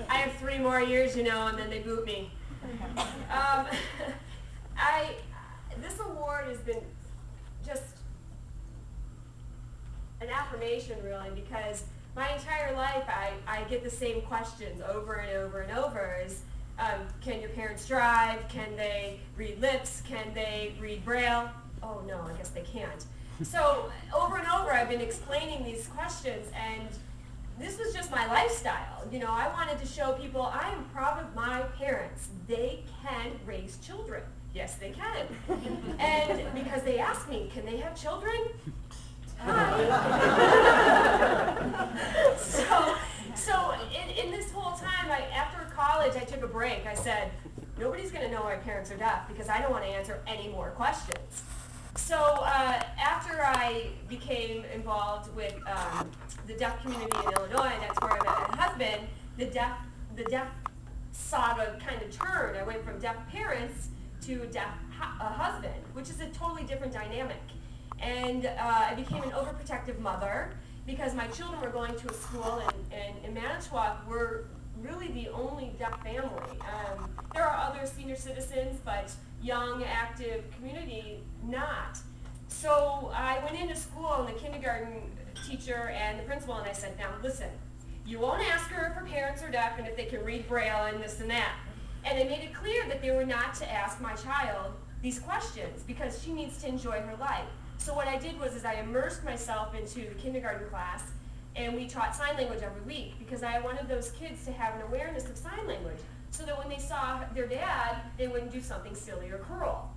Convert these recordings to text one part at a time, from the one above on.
I have 3 more years, you know, and then they boot me. This award has been just an affirmation, really, because my entire life I get the same questions over and over and over. Can your parents drive? Can they read lips? Can they read Braille? Oh no, I guess they can't. So over and over I've been explaining these questions, and this was just my lifestyle. You know, I wanted to show people I am proud of my parents. They can raise children. Yes, they can. And because they asked me, can they have children? Hi. So in this whole time, after college, I took a break. I said, nobody's going to know my parents are deaf because I don't want to answer any more questions. So after I became involved with the deaf community in Illinois, that's where I met my husband, the deaf saga kind of turned. I went from deaf parents to a deaf husband, which is a totally different dynamic. And I became an overprotective mother because my children were going to a school in Manitowoc. We're really the only deaf family. There are other senior citizens, but young, active community, not. So I went into school, and the kindergarten teacher and the principal, and I said, now listen, you won't ask her if her parents are deaf and if they can read Braille and this and that. And they made it clear that they were not to ask my child these questions because she needs to enjoy her life. So what I did was I immersed myself into the kindergarten class, and we taught sign language every week because I wanted those kids to have an awareness of sign language so that when they saw their dad, they wouldn't do something silly or cruel.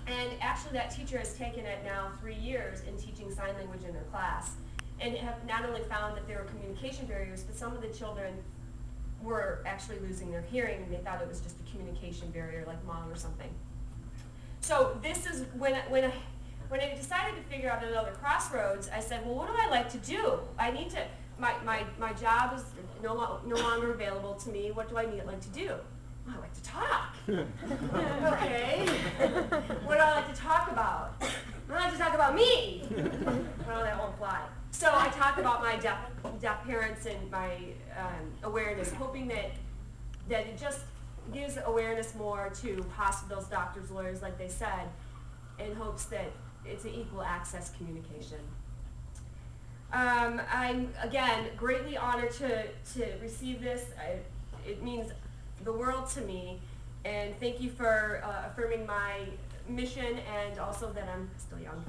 And actually that teacher has taken it now 3 years in teaching sign language in their class, and have not only found that there were communication barriers, but some of the children were actually losing their hearing, and they thought it was just a communication barrier like mom or something. So this is when I decided to figure out another crossroads, I said, well, what do I like to do? I need to, my job is no longer available to me. What do I like to do? Well, I like to talk. Okay. What do I like to talk about? I like to talk about me. Well, that won't fly. So I talk about my deaf parents and my awareness, hoping that it just gives awareness more to hospitals, doctors, lawyers, like they said, in hopes that it's an equal access communication. I'm, again, greatly honored to receive this. It means the world to me, and thank you for affirming my mission and also that I'm still young.